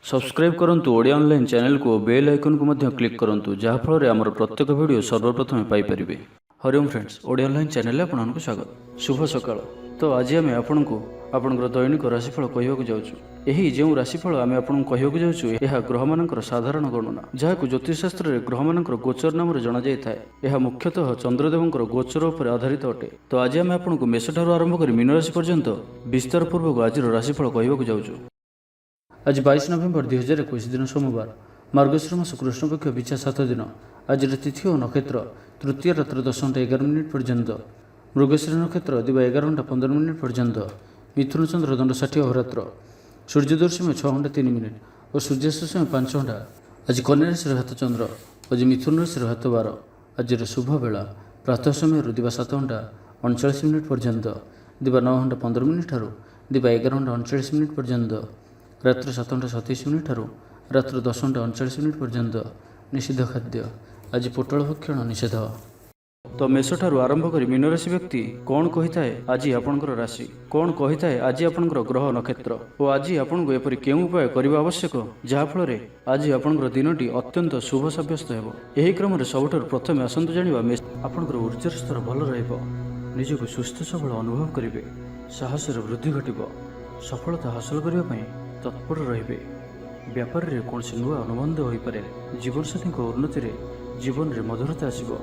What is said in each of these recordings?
Subscribe करंतु Odia online channel को bell icon को मध्य क्लिक करंतु जहाँ फल आमर प्रत्येक वीडियो सर्वप्रथम Piper. Hariom friends, Odia online channel आपको स्वागत। शुभ सकाळ। तो आज आम आपको आपंकर दैनिक राशिफल कहवाक जाऊँ। यही जो राशिफल आम आपको कहवाक जाऊँ यह ग्रह मानकर साधारण गणना जहाँ ज्योतिषशास्त्र में ग्रह मानकर गोचर नाम जना जाए। यह मुख्यतः चंद्रदेवंकर गोचर उपर आधारित अटे। तो आज आम आपको मेषठार आरंभ कर मीन राशि पर्यंत विस्तार पूर्वक आज राशिफल कहवाक जाऊँ। आज 22 नवेम्बर 2021 दिन सोमवार, मार्गशीर मास कृष्ण पक्ष विचा 7 दिन। आज तिथि और नक्षत्र तृतीय रात्र 10:11 पर्यंत, मृगशीर नक्षत्र दिवा 11:15 पर्यंत, मिथुन चंद्र दंड 60 अहोरात्र, सूर्योदय समय 6:03 और सूर्यास्त समय 5 घंटा। आज कन्या राशि हाथ चंद्र, आज मिथुन राशि हाथ 12। आज शुभ बेला प्रातः समय दिवा 7:39 पर्यंत, दिवा 9:15 ठारू दिवा 11:39 पर्यंत, रात्र 7:27 ठारू रात्र 10:39 पर्यंत। निषिद्ध खाद्य आज पोटल भक्षण निषेध। तो मेष ठारू आरंभ कर मीन राशि व्यक्ति कौन कही थाए आज आपणकर राशि, कौन कही थाए आज आपणकर ग्रह नक्षत्र और आज आपको एपरि केउं उपाय करबा आवश्यक जहाँफल आज आपणकर दिनटी अत्यंत शुभ सब्यस्त हेबो। एही क्रम रे सबठारु प्रथमे आसंतु जानिबा मेष आपणकर ऊर्जार स्तर भल रहिबो, निजको सुस्थ सबल अनुभव करिवे, साहसर वृद्धि घटिबो, सफलता हासिल करिबा पई तत्पर रहिबे। व्यापार रे कौन नुआ अनुबंध हो पारे, जीवनसाथी उन्नति रे जीवन रे मधुरता आसिबो,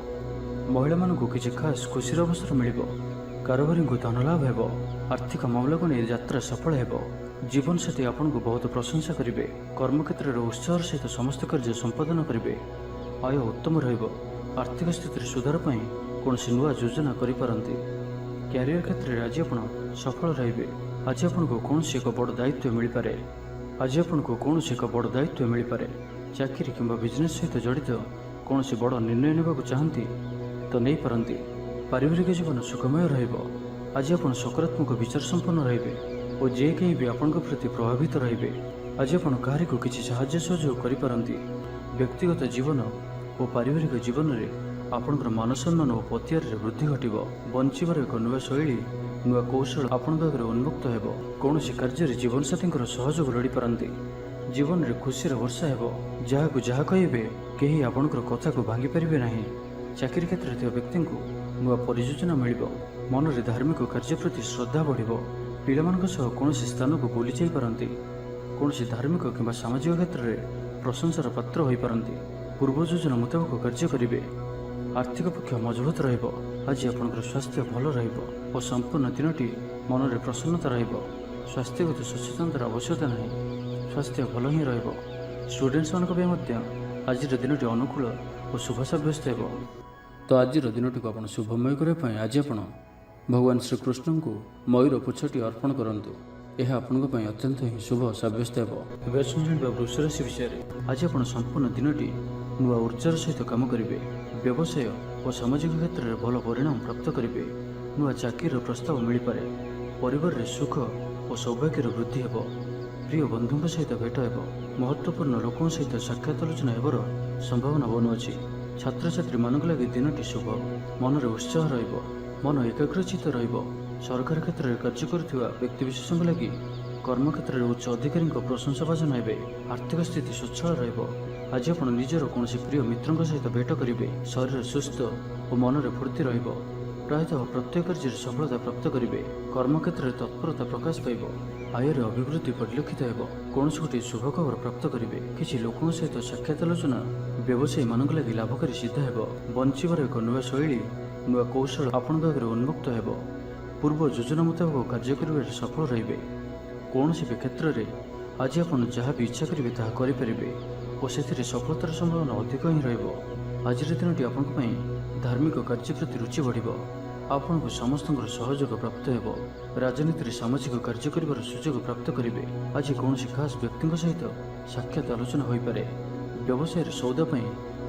महिला मानकु किछि खास खुशीर अवसर मिलिबो, कारोबारी को धन लाभ हेबो, आर्थिक मामला को नहीं यात्रा सफल हेबो, जीवनसाथी आपनको बहुत प्रशंसा करिवे, कर्मक्षेत्र रे उत्साह सहित समस्त कार्य संपादन करिवे, आय उत्तम रहिबो, आर्थिक स्थिति रे सुधार पई कौन नुआ योजना करि पारंती, क्यारियर क्षेत्र रे आज आपण सफल रहिबे। आज आपको कौन एक बड़ दायित्व मिल पारे, आज आपको कौन एक बड़ दायित्व मिल पारे, चाकरी किंबा बिजनेस सहित जड़ित कौन बड़ निर्णय नेबाकु चाहती तो नहीं पारंती। पारिवारिक जीवन सुखमय रहिबो। आज आप सकारात्मक विचार संपन्न रहिबे और जे कहीं भी आपन प्रति प्रभावित रहिबे। आज आप काहारी को किछि साहाय्य सहयोग करि पारंती। व्यक्तिगत जीवन और पारिवारिक जीवन रे आपनकर मान सम्मान और पतियार रे वृद्धि घटिबो। बंचिबार एक नुआ शैली नुआ कौशल आपण पाखे उन्मुक्त हेबो। कौन कार्य रे जीवन साथी सहयोग लोड़ी पारंती। जीवन रे खुशीर वर्षा हेबो। जहाकु जहा कहिबे केही आपनकर कथा को भांगी परिबे नाही। चाकरी क्षेत्र में व्यक्ति को नुआ परियोजना मिलिबो। मन रे धार्मिक कार्य प्रति श्रद्धा बढ़िबो। पिलामानक सह कौन स्थान को बुली जाई पारंती। कौन धार्मिक किंबा सामाजिक क्षेत्र में प्रशंसार पात्र होई पारंती। पूर्व योजना मुताबक कार्य करिवे। आर्थिक पक्ष मजबूत रहिबो। आज आपनकर स्वास्थ्य भल रहिबो और संपूर्ण दिनटी मन रे प्रसन्नता रहिबो। स्वास्थ्यगत सचेतनतार आवश्यकता नहीं, स्वास्थ्य भल ही रहिबो। स्टूडेंट्स मानक पे मध्य आज दिनटी अनुकूल और शुभ सब्यस्त हेबो। तो आज दिनटी को आपण शुभमय करने आज आप भगवान श्रीकृष्ण को मयूर पुछटी अर्पण करंतु। यह आपनको पई अत्यंत ही शुभ सब्यस्त हेबो। वृष राशि विषय आज आप संपूर्ण दिनटी नुआ ऊर्जार सहित काम करेंगे। व्यवसाय और सामाजिक क्षेत्र में भल परिणाम प्राप्त करेंगे। नुआ चाकरी प्रस्ताव मिल पारे। परिवार रे सुख और सौभाग्यर वृद्धि हेबो। प्रिय बंधु सहित भेट हेबो। महत्वपूर्ण लोकों सहित साक्षात आलोचना हेबार संभावना बनुअछि। छात्र छात्री मानक लगी दिनटी शुभ। मन रे उत्साह रहिबो। मन एकाग्रचित रहिबो। सरकार क्षेत्र में कार्य करुवा व्यक्तिविशेष लगी कर्म क्षेत्र में उच्च अधिकारी प्रशंसाभाजन हेबे। आर्थिक स्थिति स्वच्छल रहिबो। आज आप निजर कौन प्रिय मित्रों सहित भेट करेंगे। शरीर सुस्थ और मन में फूर्ति रहिबो। प्रायतः प्रत्येक कार्य सफलता प्राप्त करेंगे। कर्म क्षेत्र में तत्परता प्रकाश पाइब। आयर अभिवृद्धि परिलक्षित हेबो। कौन गोटे शुभ खबर प्राप्त करेंगे। किसी लोकों सहित साक्षात आलोचना व्यवसायी मानक लगी लाभकारी सिद्ध हेबो। बंचिबार एक नुआ शैली नुआ कौशल आपण पाखे उन्मुक्त हेबो। पूर्व योजना मुताबक कार्य करिबार सफल रहिबे। कौन भी क्षेत्र में आज आप जहाँ भी इच्छा करेंगे ताहा करेंगे और से सफलतार संभावना अधिक ही रहिबो। आज दिनटी आपंपाई धार्मिक कार्य प्रति रुचि बढ़िबो। आपन को समस्त सहयोग प्राप्त हेबो। राजनीति सामाजिक कार्य करिबार सुयोग प्राप्त करेंगे। आज कौन खास व्यक्ति सहित साक्षात आलोचना हो पारे। व्यवसाय सौदा पई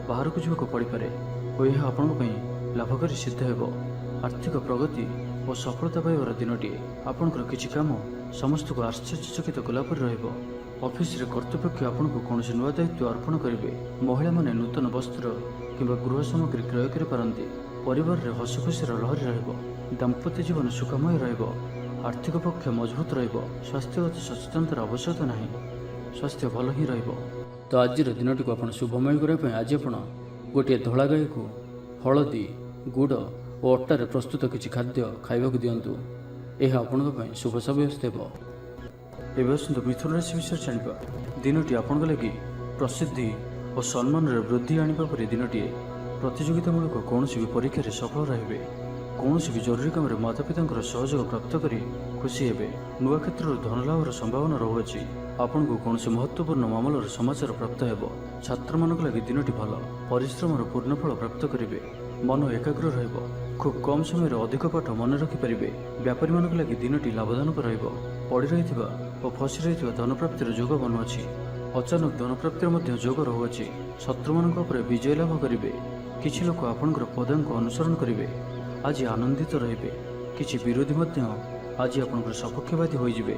बाहर को जावाक पड़ पारे और यह आपंपाई लाभकारी सिद्ध हेबो। आर्थिक प्रगति और सफलता पाइबार दिनटी आपनकर किछि काम समस्त को आश्चर्यचकित कलापर रहिबो। ऑफिस रे कर्तृपक्ष आपको कौन नुआ दायित्व अर्पण करेंगे। महिला माने नूतन वस्त्र किंबा गृह सामग्री क्रय कर पारंती। परिवार रे हस खुशीर लहरी रहिबो। दाम्पत्य जीवन सुखमय रहिबो। आर्थिक पक्ष मजबूत रहिबो। स्वास्थ्यगत सचेतनतार आवश्यकता नहीं। स्वास्थ्य भल ही रहिबो। तो आज दिन को आप शुभमय करने आज आप गोटे धला गाई को हलदी गुड़ और अटार प्रस्तुत किसी खाद्य खाइबा दिंतु। यह आपण शुभ साब्यस्त हो। एवं आसतु मिथुन राशि विषय जाना। दिनटी आपण लगी प्रसिद्धि और सम्मान वृद्धि आने पर दिनटीए प्रतियोगितामूलक कौन भी परीक्षा सफल रहे। कौन भी जरूरी काम में माता पिता सहयोग प्राप्त कर खुशी हे। नुआ क्षेत्र धनलाभर संभावना रहुअछि। आपन को कौन महत्वपूर्ण मामलार समाचार प्राप्त हो। छात्र मान लगी दिनटी भल परिश्रम पूर्णफल प्राप्त करेंगे। मन एकाग्र रहिबो। खूब कम समय अधिक पाठ मन रखिपारे। व्यापारी मान लगी दिनटी लाभदायक रहिबो। पड़ी रही और फसी रही धन प्राप्तिर जोग बनुअछि। अचानक धन प्राप्तिर जोग रहुअछि। शत्रु मानक उपरे विजय लाभ करेंगे। किछि लोक आपणकर पदांक अनुसरण करेंगे। आज आनंदित रहिबे। किछि विरोधी आज आपणकर सपक्षवादी होइजिबे।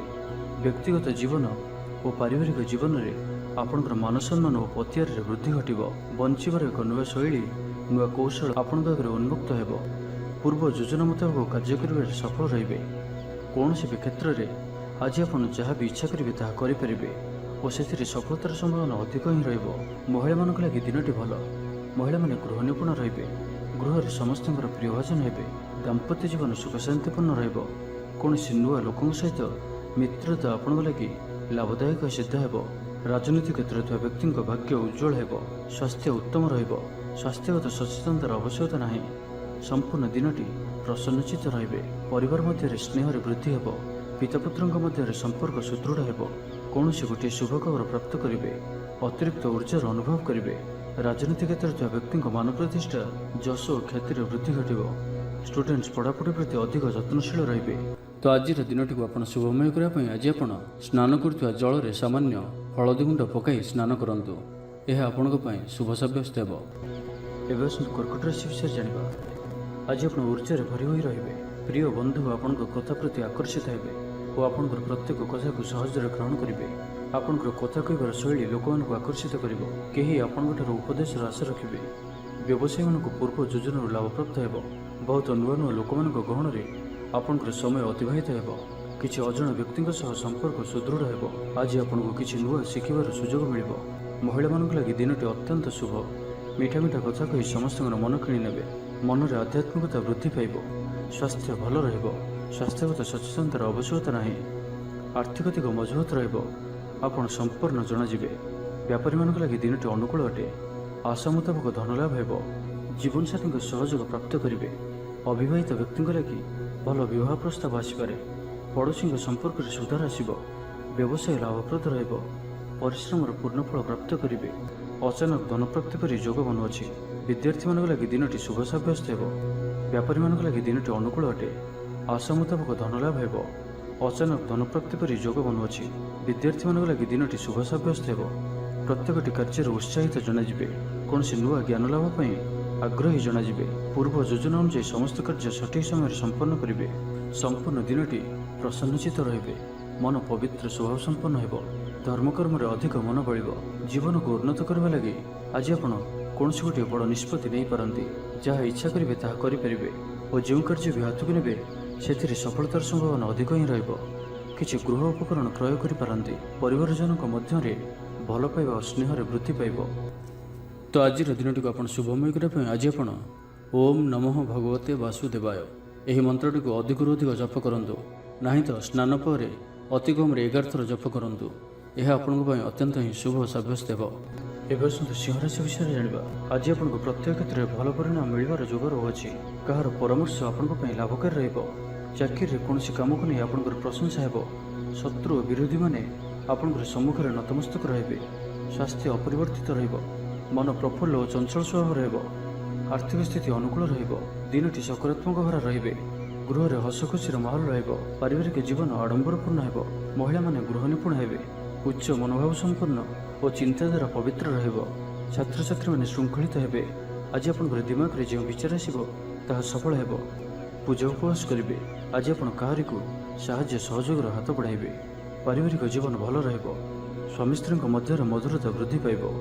व्यक्तिगत जीवन और पारिवारिक जीवन में आपणकर मान सम्मान और पतियार वृद्धि घटिबो। बंचिबार एक नुआ शैली नुआ कौशल आपण पाखे उन्मुक्त हेबो। पूर्व योजना मुताबक कार्य करिबार सफल रहिबे। कौन भी क्षेत्र में आज आप जहाँ भी इच्छा करेंगे ताहा करेंगे और से सफलतार संभावना अधिक ही रहिबो। महिला मानक लगी दिनटी भल। महिला माने गृह निपुण रहिबे। गृह समस्त प्रियभाजन हेबे। दाम्पत्य जीवन सुख शांतिपूर्ण रहिबो। कौन नुआ लोकों सहित मित्रता आपण लगी लाभदायक सिद्ध हेबो। राजनीति क्षेत्र में व्यक्ति भाग्य उज्जवल हेबो। स्वास्थ्य उत्तम रहिबो। स्वास्थ्यगत सचेतनतार आवश्यकता नहीं। संपूर्ण दिनटी प्रसन्नचित रहिबे। परिवार मध्य स्नेह वृद्धि हेबो। पितापुत्र मध्य संपर्क सुदृढ़ हेबो। कौन गोटे शुभ खबर प्राप्त करेंगे। अतिरिक्त ऊर्जार अनुभव करेंगे। राजनीति क्षेत्र में व्यक्ति मान प्रतिष्ठा जश और ख्यातिर वृद्धि घटिबो। स्टूडेंट्स पढ़ापढ़ी प्रति अधिक यत्नशील रहिबे। तो आज दिन को आप शुभमय करने आज आप स्नान कर जल में सामान्य हलदी गुंड पकाई स्नान करंतु। यह आपण शुभ साब्यस्त हो। एवं कर्कट राशि विषय जाना। आज आप ऊर्जार भरी हुई रहिबे। प्रिय बंधु आपण कथा प्रति आकर्षित हेबे और आपण प्रत्येक कथा को सहज ग्रहण करेंगे। आपण कथा कहबार शैली लोक आकर्षित कर कहीं आपंठ उपदेश आशा रखिए। व्यवसायी मान पूर्व योजन लाभ प्राप्त हो। बहुत नुआ नुआ लोक गहन में आपंकर समय अतिबाहित हो। किसी अजण व्यक्ति संपर्क सुदृढ़ हो। आज आपको किसी नुआ शिखबार सुजोग मिल। महिला मान लगी दिनटी अत्यंत शुभ। मीठा मीठा कथा कही समस्त मन किणी ने। मन में आध्यात्मिकता वृद्धि पाइब। स्वास्थ्य भल रहिबो। स्वास्थ्यगत सचेतनतार आवश्यकता नहीं। आर्थिक दिग मजबूत रहिबो। आपण संपूर्ण जनाजिबे। व्यापारी मान लगी दिनटी अनुकूल अटे। आशा मुताबक धनलाभ हेबो। जीवनसाथी सहयोग प्राप्त करेंगे। अविवाहित व्यक्ति लगी भल विवाह प्रस्ताव आसपे। पड़ोशी संपर्क में सुधार आसब। व्यवसाय लाभप्रद रहिबो। परिश्रम पूर्णफल प्राप्त करेंगे। अचानक धन प्राप्ति पर जोग बनुअछि। विद्यार्थी मान लगी दिनटी शुभ साब्यस्त हो। व्यापारी मान लगी दिनटी अनुकूल अटे। आशा मुताबक धनलाभ हेबो। अचानक धन प्राप्ति पर जोग बनुअछि। विद्यार्थी मान लगी दिनटी शुभ साब्यस्त हो। प्रत्येकटी कार्य उत्साहित जनाजिबे। कौन नुआ ज्ञान लाभ आग्रही जनाजिबे। पूर्व योजना अनुसार समस्त कार्य सठिक समय संपन्न करेंगे। संपूर्ण दिनटी प्रसन्नचित रहिबे। मन पवित्र स्वभाव संपन्न हेबो। धर्मकर्म अधिक मन बलिबो। जीवन को उन्नत करने लगी आज आप कौन गोटे बड़ निष्पत्ति नहीं पारती। जहाँ इच्छा करेंगे ताहा करेंगे और जो कार्य भी हाथ को ने से सफलतार संभावना अधिक ही रहिबो। किछि गृह उपकरण क्रय करि पारंती। परिवारजनक मध्य भल पाइबा और स्नेह वृद्धि पाइब। तो आज दिन को आप शुभमय करने आज आप ओम नमः भगवते वासुदेवाय यही मंत्रटी को अधिकरू अधिक जप करूँ। ना तो स्नान पर अति कम 11 थर जप करूँ। यह आपण अत्यंत ही शुभ साब्यस्त हो। एवं सिंह राशि विषय जाना। आज आपको प्रत्येक क्षेत्र में भल परिणाम मिलवार जोग रही। कहार परामर्श आपण लाभकारी रचाकरी कौन कम को नहीं आपंकर प्रशंसा हो। शत्रु और विरोधी मैंने आपंकर सम्मुख में नतमस्तक रहे। स्वास्थ्य अपरिवर्तित मन प्रफुल्ल और चंचल स्वभाव रहिबो। आर्थिक स्थिति अनुकूल रहिबो। दिनटी सकारात्मक भरा रहिबे। गृह में हस खुशी माहौल रहिबो। पारिवारिक जीवन आडंबरपूर्ण हेबो। महिला माने गृह निपुण हेबे। उच्च मनोभाव संपन्न और चिंताधारा पवित्र रहिबो। छात्र छात्री माने श्रृंखलित हेबे। आज आपनकर दिमाग रे जो विचार आसिबो ताहा सफल हेबो। पूजा उपवास करिवे। आज आपण काहारिकु साहाय्य सहयोग हाथ बढ़ाइबे। पारिवारिक जीवन भल रहिबो। स्वामी स्त्री मध्य मधुरता वृद्धि पाइबो।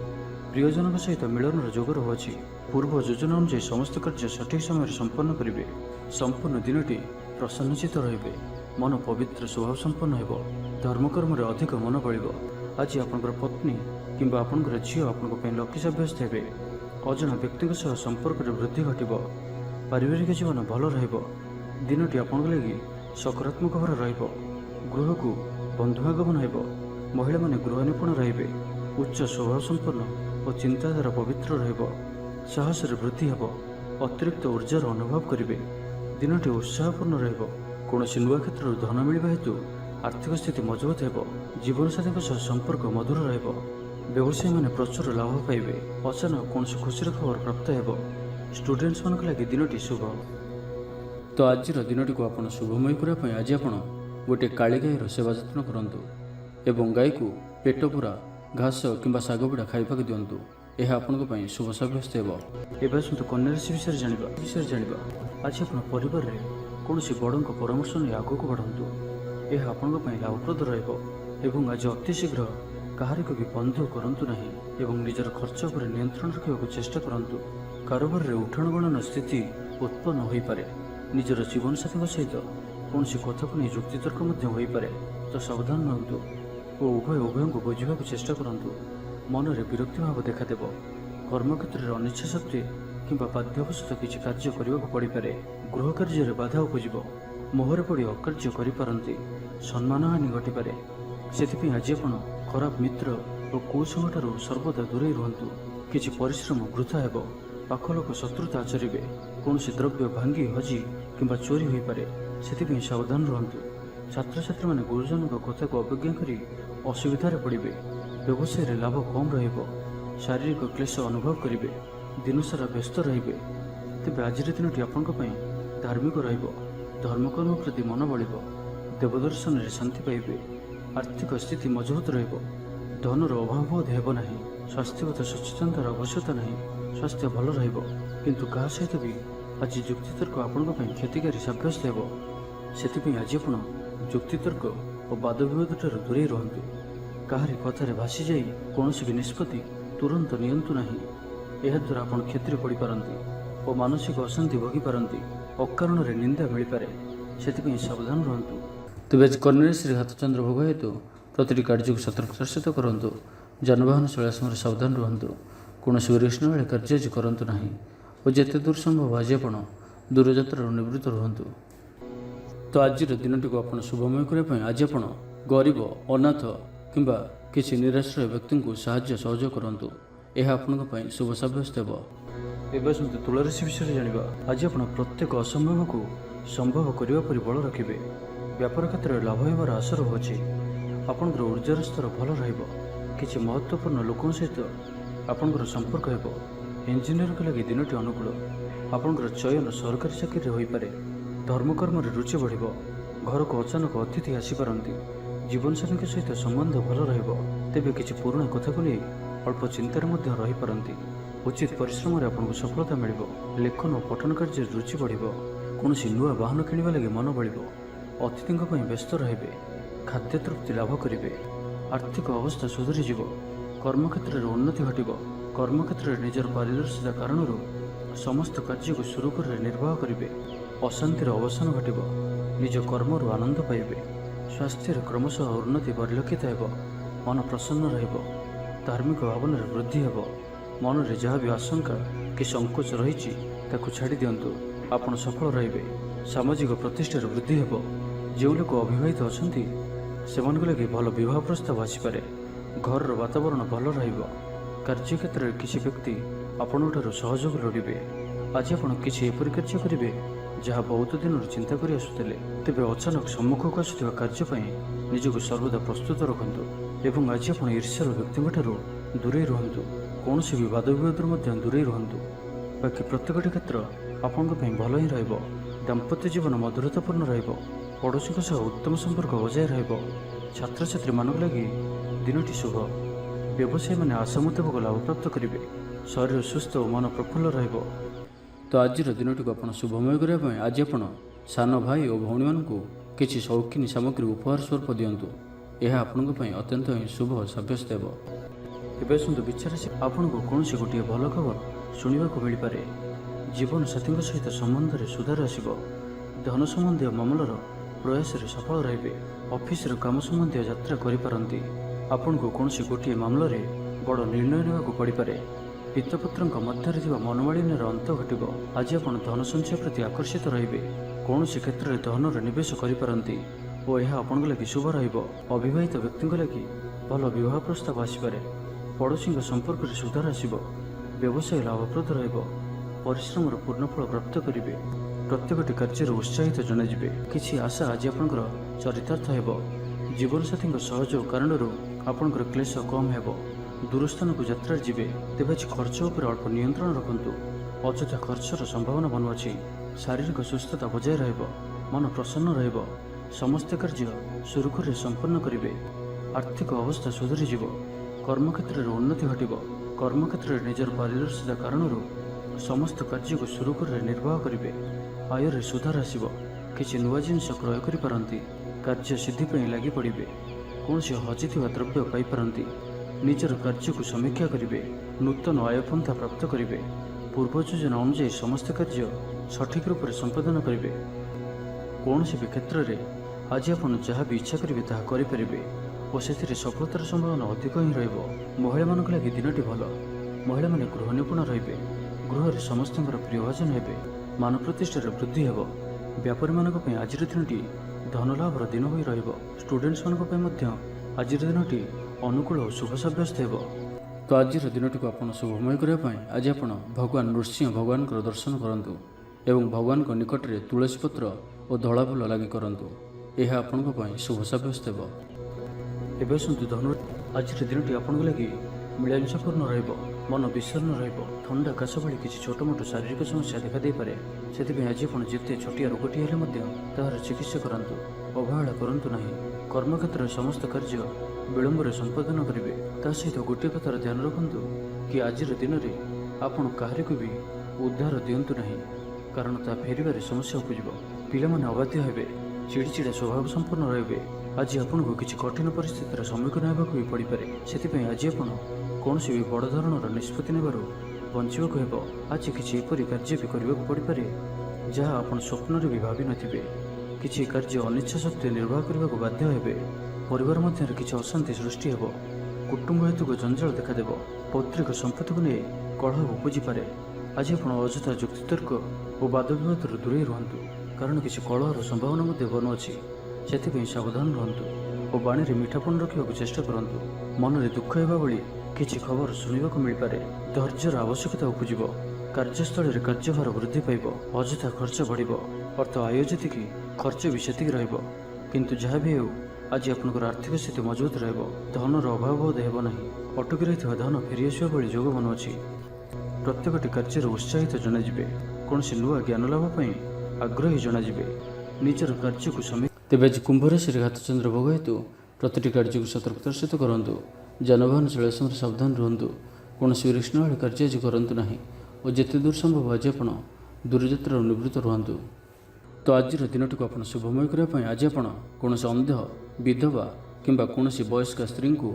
प्रियजन सहित मिलन जोग रही। पूर्व योजना अनुसार समस्त कार्य सठिक समय संपन्न करेंगे। संपूर्ण दिनटी प्रसन्नचित रहिबे। मन पवित्र स्वभाव संपन्न हेबो। धर्मकर्म अधिक मन बलिबो। आज आपणकर पत्नी किंबा आपणकर झील आपण लकी साब्यस्त हे। अजना व्यक्ति संपर्क वृद्धि घटब। पारिवारिक जीवन भल रनटी आपण लगी सकारात्मक भाव रह को बंधुआगमन हो। महिला माने गृह निपुण रे। उच्च स्वभाव संपन्न और चिंताधारा पवित्र साहस वृद्धि हे। अतिरिक्त ऊर्जार अनुभव करेंगे। दिनटी उत्साहपूर्ण कौन नुआ क्षेत्र धन मिलवा हेतु आर्थिक स्थिति मजबूत हो। जीवनसाथी संपर्क मधुर व्यवसायी मैंने प्रचुर लाभ पाइबे। अचानक कौन खुशी खबर प्राप्त हो। स्टूडेंट्स मान लगे दिनटी शुभ। तो आज दिनटी को आप शुभमय करने आज आप गोटे काली गाईर सेवा जत्न करूँ एवं गाई को पेट पूरा घास किंबा शाग पिड़ा खाइबा दिंतु। यह आपण शुभ साब्यस्त हो। एवं आसतु कन्या राशि विषय जाना। आज आप परिवार में कौन बड़ परामर्श नहीं आग को बढ़ातु। यह आपण लाभप्रद रहा। आज अति शीघ्र कहार को भी बंधु करूँ ना एवं निजर खर्च पर नियंत्रण रखा चेष्टा करूँ। कारोबार में उठाण गणन स्थिति उत्पन्न हो पारे। निजर जीवनसाथी सहित कौन कथा को नहीं युक्तितर्क हो पारे। तो सावधान रुहतु और उभय को बुझा चेष्टा करूँ। मन में विरक्ति भाव देखादेव। कर्मक्षेत्र में अनिच्छा शक्ति किंबा बाध्यवशत किसी कार्य करने को पड़ पारे। गृह कार्य बाधा उपजीव। मोहर पड़ अकार्य करपारती। सम्मान हानि घटीपे। से आज आप खराब मित्र और कुसंग ठारू सर्वदा दूरे रुहतु। किसी परिश्रम वृथा हो। पाख लोक शत्रुता आचरेंगे। कौन द्रव्य भांगी हजि किंबा चोरी हो पारे। से सावधान रुहतु। छात्र छात्री मैंने गुरुजन कथा को अवज्ञा कर असुविधार पड़े। व्यवसाय लाभ कम शारीरिक क्लेश अनुभव करेंगे। दिन सारा व्यस्त रे। तेज आज दिनटी आपण धार्मिक धर्मकर्म प्रति मन बढ़। देवदर्शन में शांति पाइबे। आर्थिक स्थिति मजबूत धनर अभाव बोध हेबना। स्वास्थ्यगत सचेतनतार आवश्यकता नहीं। स्वास्थ्य भल किंतु क्या सहित भी आज युक्तितर्क आपण क्षतिकारी सब्यस्त हो। से आज आप युक्तितर्क और वाद विवाद ठार दूरे रुहतु। कहारी कथार भासी जा कौन भी निष्पत्ति तुरंत नियंतु नहीं। यह द्वारा आप क्षति पड़ पारती और मानसिक अशांति भोगी पारती। अकारण निंदा मिल पारे। से सावधान रुहतु। तेज आज कन्या श्री हाथचंद्र भोग हेतु प्रति कार्य को सतर्कतार सहित करूँ। जानवाहन चलवा समय सावधान रुहतु। कौन विघ्न बेले कार्य आज करूँ ना और जिते दूर संभव आज आप दूरयात्रा निवृत्त रुहतु। तो आज दिनटी को आप शुभमय करने आज आप गरीब अनाथ किंबा किसी निराश्रय व्यक्ति को साहाय्य सहयोग करूँ। यह आपण शुभ साब्यस्त हो। एवं तुला राशि विषय जाना। आज आप प्रत्येक असंभव को संभव करने पर बल रखिए। व्यापार क्षेत्र में लाभ होबार आशा रहुछि। आपणकर ऊर्जार स्तर भल कि महत्वपूर्ण लोकों सहित आपणकर संपर्क हो। इंजीनियर के लगे दिनटी अनुकूल। आपणकर चयन सरकारी चाकरी हो पारे। धर्मकर्म रुचि बढ़। घर को अचानक अतिथि आसीपारती। जीवनसाथी सहित संबंध भल तेबे किसी पुराणा कथा को नहीं अल्प चिंतार रही पारती। उचित परिश्रम में आपको सफलता मिल। लेखन और पठन कार्य रुचि बढ़। कौन नुआ वाहन किणवा लगे मन बढ़। अतिथि व्यस्त रे। खाद्य तृप्ति लाभ करेंगे। आर्थिक अवस्था सुधरी। कर्मक्षेत्र में उन्नति घटब। कर्मक्षेत्र में निजर पारदर्शिता कारण समस्त कार्य को सुरुखुर निर्वाह करेंगे। अशांतिर अवसान घटब। निज कर्म आनंद पाइबे। स्वास्थ्य क्रमशः उन्नति परिलक्षित हो। मन प्रसन्न रहिब। धार्मिक भावना वृद्धि हो। मन में जहाँ भी आशंका कि संकोच रही छाड़ी दिंतु। आपड़ सफल रे। सामाजिक प्रतिष्ठार वृद्धि हो। जो लोक अविवाहित अच्छा से लगे भल विवाह प्रस्ताव आसीपे। घर वातावरण भल कार्यक्षेत्र में किसी व्यक्ति आपण सहयोग लोड़े। आज आप किसी एपरी कार्य करेंगे जहाँ बहुत दिन चिंता कर आसुले। तेज अचानक सम्मुख को आसुवा कार्य निजक सर्वदा प्रस्तुत रखु। एवं आज आप ईर्ष्यार व्यक्ति दूरे रुहतु। कौन भी वाद विवाद दूरे रुहतु। बाकी प्रत्येक क्षेत्र आपण भल ही रहिब। दाम्पत्य जीवन मधुरतापूर्ण रहिब। पड़ोशी सह उत्तम संपर्क बजाय रहिब। छात्र छात्री मान लगी दिनटी शुभ। व्यवसायी मैंने आशा मुताबक लाभ प्राप्त करेंगे। शरीर सुस्थ और मन प्रफुल्ल रहिब। तो आज दिनटी को आप शुभमय करने आज आप सान भाई और भौणी मान किसी शौकीन सामग्री उपहार स्वरूप दिंतु। यह आपण अत्यंत ही शुभ सब्यस्त हो। एवं सुंदर विचार से आपन को कौन गोटे भल खबर शुणा मिल पारे। जीवन साथी सहित संबंध में सुधार आसब। धन संबंधी मामलार प्रयास सफल रे। ऑफिस काम संबंधी यात्रा करें। ଆପଣଙ୍କୁ କୌଣସି ଗୋଟିଏ ମାମଲାରେ ବଡ଼ ନିର୍ଣ୍ଣୟ ନେବାକୁ ପଡ଼ିପାରେ। ପିତପୁତ୍ରଙ୍କ ମଧ୍ୟରେ ଥିବା ମନୋମାଳିନ୍ୟର ଅନ୍ତ ଘଟିବ। ଆଜି ଆପଣ ଧନ ସଞ୍ଚୟ ପ୍ରତି ଆକର୍ଷିତ ରହିବେ। କୌଣସି କ୍ଷେତ୍ରରେ ଧନର ନିବେଶ କରିପାରନ୍ତି ଓ ଏହା ଆପଣଙ୍କ ଲାଗି ଶୁଭ ରହିବ। ଅବିବାହିତ ବ୍ୟକ୍ତିଙ୍କ ଲାଗି ଭଲ ବିବାହ ପ୍ରସ୍ତାବ ଆସିପାରେ। ପଡ଼ୋଶୀଙ୍କ ସମ୍ପର୍କରେ ସୁଧାର ଆସିବ। ବ୍ୟବସାୟ ଲାଭପ୍ରଦ ରହିବ। ପରିଶ୍ରମର ପୂର୍ଣ୍ଣଫଳ ପ୍ରାପ୍ତ କରିବେ। ପ୍ରତ୍ୟେକଟି କାର୍ଯ୍ୟରେ ଉତ୍ସାହିତ ଜଣାଯିବେ। କିଛି ଆଶା ଆଜି ଆପଣଙ୍କର ଚରିତାର୍ଥ ହେବ। ଜୀବନସାଥୀଙ୍କ ସହଯୋଗ କାରଣରୁ ଆପଣଙ୍କର କ୍ଲେଶ କମ୍ ହେବ। ଦୂରସ୍ଥାନକୁ ଯାତ୍ରାରେ ଯିବେ, ତେବେ ଆଜି ଖର୍ଚ୍ଚ ଉପରେ ଅଳ୍ପ ନିୟନ୍ତ୍ରଣ ରଖନ୍ତୁ। ଅଯଥା ଖର୍ଚ୍ଚର ସମ୍ଭାବନା ବନୁଅଛି। ଶାରୀରିକ ସୁସ୍ଥତା ବଜାୟ ରହିବ। ମନ ପ୍ରସନ୍ନ ରହିବ। ସମସ୍ତ କାର୍ଯ୍ୟ ସୁରୁଖୁରୁରେ ସମ୍ପନ୍ନ କରିବେ। ଆର୍ଥିକ ଅବସ୍ଥା ସୁଧୁରିଯିବ। କର୍ମକ୍ଷେତ୍ରରେ ଉନ୍ନତି ଘଟିବ। କର୍ମକ୍ଷେତ୍ରରେ ନିଜର ପାରିଦର୍ଶିତା କାରଣରୁ ସମସ୍ତ କାର୍ଯ୍ୟକୁ ସୁରୁଖୁରୁରେ ନିର୍ବାହ କରିବେ। ଆୟରେ ସୁଧାର ଆସିବ। କିଛି ନୂଆ ଜିନିଷ କ୍ରୟ କରିପାରନ୍ତି। କାର୍ଯ୍ୟ ସିଦ୍ଧି ପାଇଁ ଲାଗି ପଡ଼ିବେ। କୌଣସି ହଜିଥିବା ଦ୍ରବ୍ୟ ପାଇପାରନ୍ତି। ନିଜର କାର୍ଯ୍ୟକୁ ସମୀକ୍ଷା କରିବେ। ନୂତନ ଆୟପନ୍ଥା ପ୍ରାପ୍ତ କରିବେ। ପୂର୍ବ ଯୋଜନା ଅନୁଯାୟୀ ସମସ୍ତ କାର୍ଯ୍ୟ ସଠିକ୍ ରୂପରେ ସମ୍ପାଦନ କରିବେ। କୌଣସି ବି କ୍ଷେତ୍ରରେ ଆଜି ଆପଣ ଯାହା ବି ଇଚ୍ଛା କରିବେ ତାହା କରିପାରିବେ ଓ ସେଥିରେ ସଫଳତାର ସମ୍ଭାବନା ଅଧିକ ହିଁ ରହିବ। ମହିଳାମାନଙ୍କ ଲାଗି ଦିନଟି ଭଲ। ମହିଳାମାନେ ଗୃହ ନିପୁଣ ରହିବେ। ଗୃହରେ ସମସ୍ତଙ୍କର ପ୍ରିୟଭାଜନ ହେବେ। ମାନ ପ୍ରତିଷ୍ଠାରେ ବୃଦ୍ଧି ହେବ। ବ୍ୟାପାରୀମାନଙ୍କ ପାଇଁ ଆଜିର ଦିନଟି ଧନଲାଭର ଦିନ ହୋଇ ରହିବ। ଷ୍ଟୁଡେଣ୍ଟସମାନଙ୍କ ପାଇଁ ମଧ୍ୟ ଆଜିର ଦିନଟି ଅନୁକୂଳ ଓ ଶୁଭ ସାବ୍ୟସ୍ତ ହେବ। ତ ଆଜିର ଦିନଟିକୁ ଆପଣ ଶୁଭମୟ କରିବା ପାଇଁ ଆଜି ଆପଣ ଭଗବାନ ନୃସିଂହ ଭଗବାନଙ୍କର ଦର୍ଶନ କରନ୍ତୁ ଏବଂ ଭଗବାନଙ୍କ ନିକଟରେ ତୁଳସୀ ପତ୍ର ଓ ଧଳା ଫୁଲ ଲାଗି କରନ୍ତୁ। ଏହା ଆପଣଙ୍କ ପାଇଁ ଶୁଭ ସାବ୍ୟସ୍ତ ହେବ। ଏବେ ଆସନ୍ତୁ ଧନୁ। ଆଜିର ଦିନଟି ଆପଣଙ୍କ ଲାଗି ମିଳାମିଶାପୂର୍ଣ୍ଣ ରହିବ। ମନ ବିଷର୍ଣ୍ଣ ରହିବ। ଥଣ୍ଡା କାଶ ଭଳି କିଛି ଛୋଟମୋଟ ଶାରୀରିକ ସମସ୍ୟା ଦେଖାଦେଇପାରେ। ସେଥିପାଇଁ ଆଜି ଆପଣ ଯେତେ ଛୋଟିଆ ରୋଗଟି ହେଲେ ମଧ୍ୟ ତାହାର ଚିକିତ୍ସା କରାନ୍ତୁ। ଅବହେଳା କରନ୍ତୁ ନାହିଁ। କର୍ମକ୍ଷେତ୍ରରେ ସମସ୍ତ କାର୍ଯ୍ୟ ବିଳମ୍ବରେ ସମ୍ପାଦନ କରିବେ। ତା ସହିତ ଗୋଟିଏ କଥାର ଧ୍ୟାନ ରଖନ୍ତୁ କି ଆଜିର ଦିନରେ ଆପଣ କାହାରିକୁ ବି ଉଦ୍ଧାର ଦିଅନ୍ତୁ ନାହିଁ, କାରଣ ତାହା ଫେରିବାରେ ସମସ୍ୟା ଉପୁଜିବ। ପିଲାମାନେ ଅବାଧ୍ୟ ହେବେ। ଚିଡ଼ିଚିଡ଼ା ସ୍ୱଭାବ ସମ୍ପନ୍ନ ରହିବେ। ଆଜି ଆପଣଙ୍କୁ କିଛି କଠିନ ପରିସ୍ଥିତିର ସମ୍ମୁଖୀନ ହେବାକୁ ବି ପଡ଼ିପାରେ। ସେଥିପାଇଁ ଆଜି ଆପଣ କୌଣସି ବି ବଡ଼ ଧରଣର ନିଷ୍ପତ୍ତି ନେବାରୁ ବଞ୍ଚିବାକୁ ହେବ। ଆଜି କିଛି ଏପରି କାର୍ଯ୍ୟ ବି କରିବାକୁ ପଡ଼ିପାରେ ଯାହା ଆପଣ ସ୍ୱପ୍ନରେ ବି ଭାବିନଥିବେ। କିଛି କାର୍ଯ୍ୟ ଅନିଚ୍ଛା ସତ୍ତ୍ୱେ ନିର୍ବାହ କରିବାକୁ ବାଧ୍ୟ ହେବେ। ପରିବାର ମଧ୍ୟରେ କିଛି ଅଶାନ୍ତି ସୃଷ୍ଟି ହେବ। କୁଟୁମ୍ବ ହେତୁକ ଜଞ୍ଜାଳ ଦେଖାଦେବ। ପୈତୃକ ସମ୍ପତ୍ତିକୁ ନେଇ କଳହ ଉପୁଜିପାରେ। ଆଜି ଆପଣ ଅଯଥା ଯୁକ୍ତିତର୍କ ଓ ବାଦବିବାଦରୁ ଦୂରେଇ ରୁହନ୍ତୁ, କାରଣ କିଛି କଳହର ସମ୍ଭାବନା ମଧ୍ୟ ବନୁଅଛି। ସେଥିପାଇଁ ସାବଧାନ ରୁହନ୍ତୁ ଓ ବାଣୀରେ ମିଠାପଣ ରଖିବାକୁ ଚେଷ୍ଟା କରନ୍ତୁ। ମନରେ ଦୁଃଖ ହେବା ଭଳି କିଛି ଖବର ଶୁଣିବାକୁ ମିଳିପାରେ। ଧୈର୍ଯ୍ୟର ଆବଶ୍ୟକତା ଉପୁଜିବ। କାର୍ଯ୍ୟସ୍ଥଳରେ କାର୍ଯ୍ୟଭାର ବୃଦ୍ଧି ପାଇବ। ଅଯଥା ଖର୍ଚ୍ଚ ବଢ଼ିବ। ଅର୍ଥ ଆୟ ଯେତିକି ଖର୍ଚ୍ଚ ବି ସେତିକି ରହିବ। କିନ୍ତୁ ଯାହା ବି ହେଉ ଆଜି ଆପଣଙ୍କର ଆର୍ଥିକ ସ୍ଥିତି ମଜବୁତ ରହିବ। ଧନର ଅଭାବ ବୋଧ ହେବ ନାହିଁ। ଅଟକି ରହିଥିବା ଧନ ଫେରିଆସିବା ଭଳି ଯୋଗ ବନୁଅଛି। ପ୍ରତ୍ୟେକଟି କାର୍ଯ୍ୟରେ ଉତ୍ସାହିତ ଜଣାଯିବେ। କୌଣସି ନୂଆ ଜ୍ଞାନ ଲାଭ ପାଇଁ ଆଗ୍ରହୀ ଜଣାଯିବେ। ନିଜର କାର୍ଯ୍ୟକୁ ତେବେ ଆଜି କୁମ୍ଭ ରାଶିରେ ଘାତଚନ୍ଦ୍ର ଭୋଗ ହେତୁ ପ୍ରତିଟି କାର୍ଯ୍ୟକୁ ସତର୍କତାର ସହିତ କରନ୍ତୁ। ଯାନବାହନ ଚଳାଇବା ସମୟରେ ସାବଧାନ ରୁହନ୍ତୁ। କୌଣସି ଉତ୍ସାହୀ କାର୍ଯ୍ୟ ଆଜି କରନ୍ତୁ ନାହିଁ ଓ ଯେତେ ଦୂର ସମ୍ଭବ ଆଜି ଆପଣ ଦୂରଯାତ୍ରାରୁ ନିବୃତ୍ତ ରୁହନ୍ତୁ। ତ ଆଜିର ଦିନଟିକୁ ଆପଣ ଶୁଭମୟ କରିବା ପାଇଁ ଆଜି ଆପଣ କୌଣସି ଅନ୍ଧ, ବିଧବା କିମ୍ବା କୌଣସି ବୟସ୍କ ସ୍ତ୍ରୀଙ୍କୁ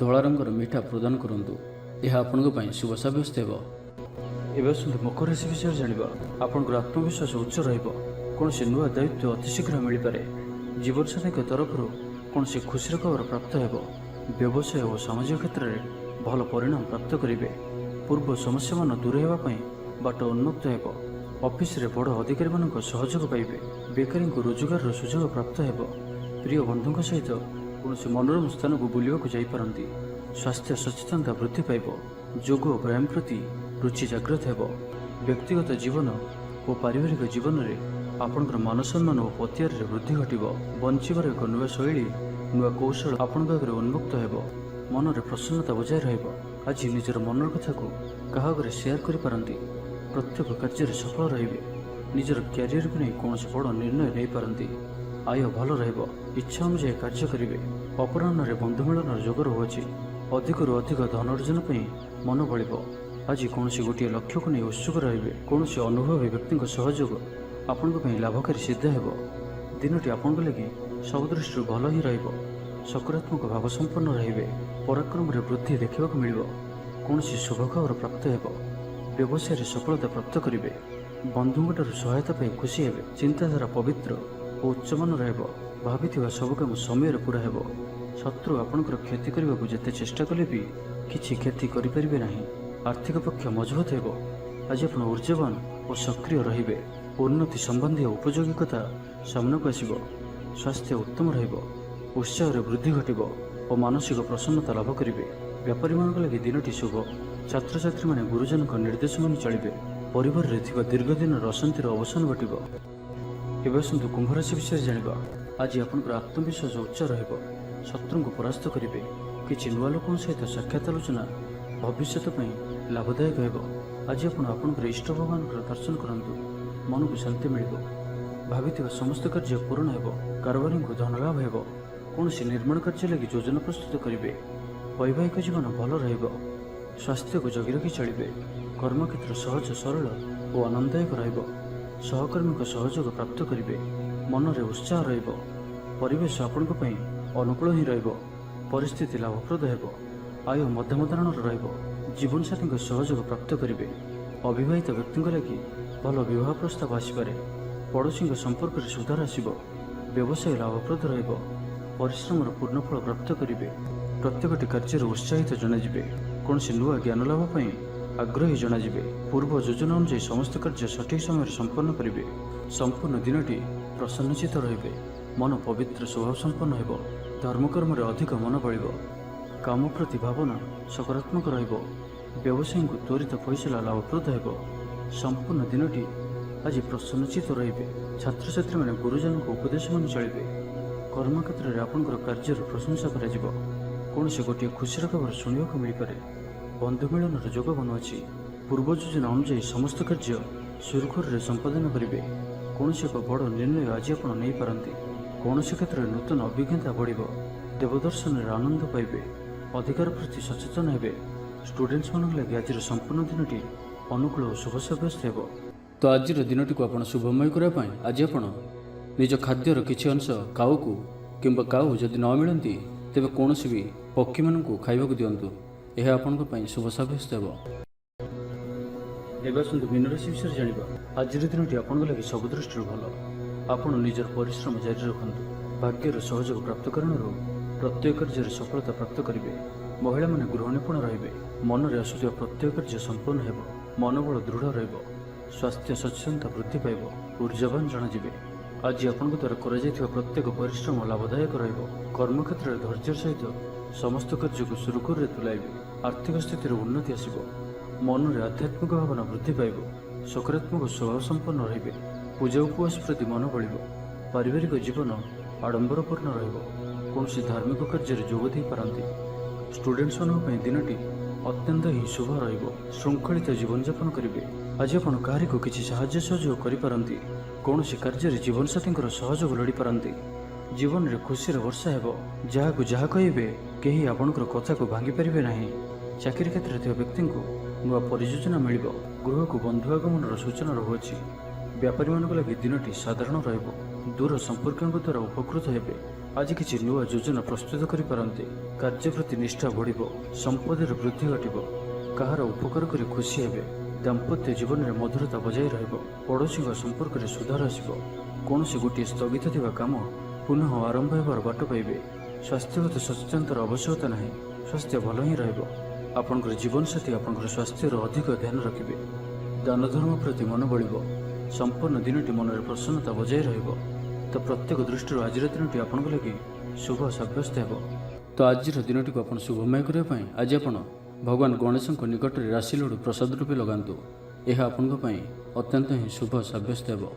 ଧଳା ରଙ୍ଗର ମିଠା ପ୍ରଦାନ କରନ୍ତୁ। ଏହା ଆପଣଙ୍କ ପାଇଁ ଶୁଭ ସାବ୍ୟସ୍ତ ହେବ। ଏବେ ଆସନ୍ତୁ ମକର ରାଶି ବିଷୟରେ ଜାଣିବା। ଆପଣଙ୍କର ଆତ୍ମବିଶ୍ୱାସ ଉଚ୍ଚ ରହିବ। କୌଣସି ନୂଆ ଦାୟିତ୍ୱ ଅତିଶୀଘ୍ର ମିଳିପାରେ। ଜୀବନସାଥୀଙ୍କ ତରଫରୁ କୌଣସି ଖୁସିର ଖବର ପ୍ରାପ୍ତ ହେବ। ବ୍ୟବସାୟ ଓ ସାମାଜିକ କ୍ଷେତ୍ରରେ ଭଲ ପରିଣାମ ପ୍ରାପ୍ତ କରିବେ। ପୂର୍ବ ସମସ୍ୟାମାନ ଦୂର ହେବା ପାଇଁ ବାଟ ଉନ୍ମୁକ୍ତ ହେବ। ଅଫିସରେ ବଡ଼ ଅଧିକାରୀମାନଙ୍କ ସହଯୋଗ ପାଇବେ। ବେକାରୀଙ୍କୁ ରୋଜଗାରର ସୁଯୋଗ ପ୍ରାପ୍ତ ହେବ। ପ୍ରିୟ ବନ୍ଧୁଙ୍କ ସହିତ କୌଣସି ମନୋରମ ସ୍ଥାନକୁ ବୁଲିବାକୁ ଯାଇପାରନ୍ତି। ସ୍ୱାସ୍ଥ୍ୟ ସଚେତନତା ବୃଦ୍ଧି ପାଇବ। ଯୋଗ ଓ ବ୍ୟାୟାମ ପ୍ରତି ରୁଚି ଜାଗ୍ରତ ହେବ। ବ୍ୟକ୍ତିଗତ ଜୀବନ ଓ ପାରିବାରିକ ଜୀବନରେ ଆପଣଙ୍କର ମାନସମ୍ମାନ ଓ ପତିଆରରେ ବୃଦ୍ଧି ଘଟିବ। ବଞ୍ଚିବାର ଏକ ନୂଆ ଶୈଳୀ, ନୂଆ କୌଶଳ ଆପଣଙ୍କ ଆଗରେ ଉନ୍ମୁକ୍ତ ହେବ। ମନରେ ପ୍ରସନ୍ନତା ବଜାୟ ରହିବ। ଆଜି ନିଜର ମନର କଥାକୁ କାହା ଆଗରେ ସେୟାର କରିପାରନ୍ତି। ପ୍ରତ୍ୟେକ କାର୍ଯ୍ୟରେ ସଫଳ ରହିବେ। ନିଜର କ୍ୟାରିୟରକୁ ନେଇ କୌଣସି ବଡ଼ ନିର୍ଣ୍ଣୟ ନେଇପାରନ୍ତି। ଆୟ ଭଲ ରହିବ। ଇଚ୍ଛା ଅନୁଯାୟୀ କାର୍ଯ୍ୟ କରିବେ। ଅପରାହ୍ନରେ ବନ୍ଧୁ ମିଳନର ଯୋଗ ରହୁଅଛି। ଅଧିକରୁ ଅଧିକ ଧନ ଅର୍ଜନ ପାଇଁ ମନ ବଳିବ। ଆଜି କୌଣସି ଗୋଟିଏ ଲକ୍ଷ୍ୟକୁ ନେଇ ଉତ୍ସୁକ ରହିବେ। କୌଣସି ଅନୁଭବୀ ବ୍ୟକ୍ତିଙ୍କ ସହଯୋଗ ଆପଣଙ୍କ ପାଇଁ ଲାଭକାରୀ ସିଦ୍ଧ ହେବ। ଦିନଟି ଆପଣଙ୍କ ଲାଗି ସବୁ ଦୃଷ୍ଟିରୁ ଭଲ ହିଁ ରହିବ। ସକାରାତ୍ମକ ଭାବ ସମ୍ପନ୍ନ ରହିବେ। ପରାକ୍ରମରେ ବୃଦ୍ଧି ଦେଖିବାକୁ ମିଳିବ। କୌଣସି ଶୁଭ ଖବର ପ୍ରାପ୍ତ ହେବ। ବ୍ୟବସାୟରେ ସଫଳତା ପ୍ରାପ୍ତ କରିବେ। ବନ୍ଧୁଙ୍କଠାରୁ ସହାୟତା ପାଇ ଖୁସି ହେବେ। ଚିନ୍ତାଧାରା ପବିତ୍ର ଓ ଉଚ୍ଚମାନ ରହିବ। ଭାବିଥିବା ସବୁ କାମ ସମୟରେ ପୁରା ହେବ। शत्रु आपणकर क्षति करने को जिते चेष्टा कले भी किसी क्षति करें ना। आर्थिक पक्ष मजबूत हो। आज आप ऊर्जावान और सक्रिय रे। उन्नति संबंधी उपयोगिकता सामना को आसब। स्वास्थ्य उत्तम उत्साह वृद्धि घटब और मानसिक प्रसन्नता लाभ करेंगे। व्यापारी मान लगे दिनटी शुभ। छात्र छात्री मैंने गुरुजन निर्देश मानि चलिए। परिवार में दीर्घ दिन अशांतिर अवसान घटब। एवं आसतु कुंभ राशि विषय जाना। आज आपंकर आत्मविश्वास उच्च शत्रु को परास्त करेंगे। किसी नुआ लोक सहित साक्षात आलोचना भविष्य लाभदायक हो। आज आपंकर इष्ट भगवान दर्शन करूँ। मन को शांति मिल। भावी समस्त कार्य पूर्ण हो। कारोबारी को धन लाभ हो। कौन निर्माण कार्य लगी योजना प्रस्तुत करेंगे। वैवाहिक जीवन भल रहिब। स्वास्थ्य को जगी रखी चलिए। कर्मक्षेत्र सहज सरल और आनंददायक रहिब। सहकर्मी को सहयोग प्राप्त करेंगे। मन में उत्साह रहिब। परिवेश आपण अनुकूल ही रहिब। परिस्थिति लाभप्रद हो। आय मध्यम धरणर रहिब। जीवनसाथी को सहयोग प्राप्त करेंगे। अविवाहित व्यक्ति लगी भल विवाह प्रस्ताव आसपे। पड़ोशी संपर्क में सुधार आसब। व्यवसाय लाभप्रद रहिब। परिश्रम पूर्णफल प्राप्त करेंगे। प्रत्येक कार्य उत्साहित जनाजे। कौन नुआ ज्ञान लाभ आग्रही जनाजे। पूर्व योजना अनुसार समस्त कार्य सठिक समय संपन्न करेंगे। संपूर्ण दिनटी प्रसन्नचित रे। मन पवित्र स्वभाव संपन्न हो। धर्मकर्म अधिक मन बल। काम प्रति भावना सकारात्मक रहिब। व्यवसायी को त्वरित फैसला लाभप्रद हो। संपूर्ण दिनटी आज प्रसन्नचित रे। छात्र छात्री मैंने गुरुजन को उपदेश मानि चलिए। कर्मक्षेत्र में आपंकर कार्य प्रशंसा कर। कौन से गोटे खुशी खबर शुणा मिल पारे। बंधु मिलन जोग बनुची। पूर्व योजना अनुसार समस्त कार्य सुरखुर संपादन करेंगे। कौन से एक बड़ निर्णय आज आप नहीं पारती। कौन से क्षेत्र में नूतन अभिज्ञता बढ़। देवदर्शन आनंद पाइबे। अधिकार प्रति सचेतन हे। स्टूडेंट्स मान लगे आज संपूर्ण दिनटी अनुकूल और शुभ सब्यस्त हो। तो आज दिनटी को आप शुभमय करने आज आप निज खाद्यर किसी अंश काऊ को किंबा काऊ जदि न मिलती तेज कौन भी पक्षी मान खाइबा दिंतु। यह आपण शुभ सब्यस्त हो। एवं आसतु मीन राशि विषय जाना। आज दिनटी आपन लगे सब दृष्टि भल। आपड़ निजर परिश्रम जारी रखु। भाग्यर सहयोग प्राप्त करने प्रत्येक कार्य सफलता प्राप्त करेंगे। महिला माने गृह निपुण रे। मन में आसुवा प्रत्येक कार्य संपन्न हो। मनोबल दृढ़ रहिब। स्वास्थ्य सचेतनता वृद्धि पाइब। ऊर्जावान जनाजे। आज आपण द्वारा प्रत्येक परिश्रम लाभदायक रहिब। कर्मक्षेत्र में धैर्य सहित समस्त कार्य को सुरखुर तुलाइबे। आर्थिक स्थिति उन्नति आसब। मन में आध्यात्मिक भावना वृद्धि पाइब। सकारात्मक स्वभाव संपन्न रे। पूजा उपवास प्रति मन बल। पारिवारिक जीवन आडंबरपूर्ण रहिब। कौन धार्मिक कार्य जोग दे पारती। स्टूडेंट्स मान दिनटी अत्यंत ही शुभ रहिब। श्रृंखलित जीवन यापन करेंगे। आज आप कहारी को किसी साहाय्य सहयोग करिपारंती। कौन कार्य जीवनसाथी सहयोग लोड़ी पारंती। जीवन में खुशीर वर्षा हो। जहाँ को जहाँ कहे कहीं आपणकर कथा को भांगी पारे ना। चाकरी क्षेत्र में व्यक्ति को नुआ परियोजना मिल। गृह को बंधु आगमन सूचना रहुछि। व्यापारी मान लगे दिनटी साधारण रहिब। दूर संपर्कों द्वारा उपकृत हे। आज किसी नुआ योजना प्रस्तुत करिपारंती। कार्य प्रति निष्ठा बढ़। संपदर वृद्धि घटब। कहार उपकार कर खुशी हे। दाम्पत्य जीवन में मधुरता बजाय रहिब। पड़ोशी संपर्क में सुधार आसब। कौन गोटे स्थगित थिबा काम पुनः आरंभ होबार बाट पाइबे। स्वास्थ्यगत सचेतनतार आवश्यकता नहीं। स्वास्थ्य भल ही रहिब। आपणकर जीवनसाथी आपणकर स्वास्थ्यर अधिक ध्यान रखिबे। दान धर्म प्रति मन बल। संपूर्ण दिनटी मन में प्रसन्नता बजाय रहिब। तो प्रत्येक दृष्टि आज दिनटी आपण लगे शुभ सब्यस्त हो। तो आज दिनटी को आप शुभमय करने आज आप भगवान गणेश निकट में राशि लड्डू प्रसाद रूपे लगातु। यह आपण अत्यंत ही शुभ सब्यस्त हो।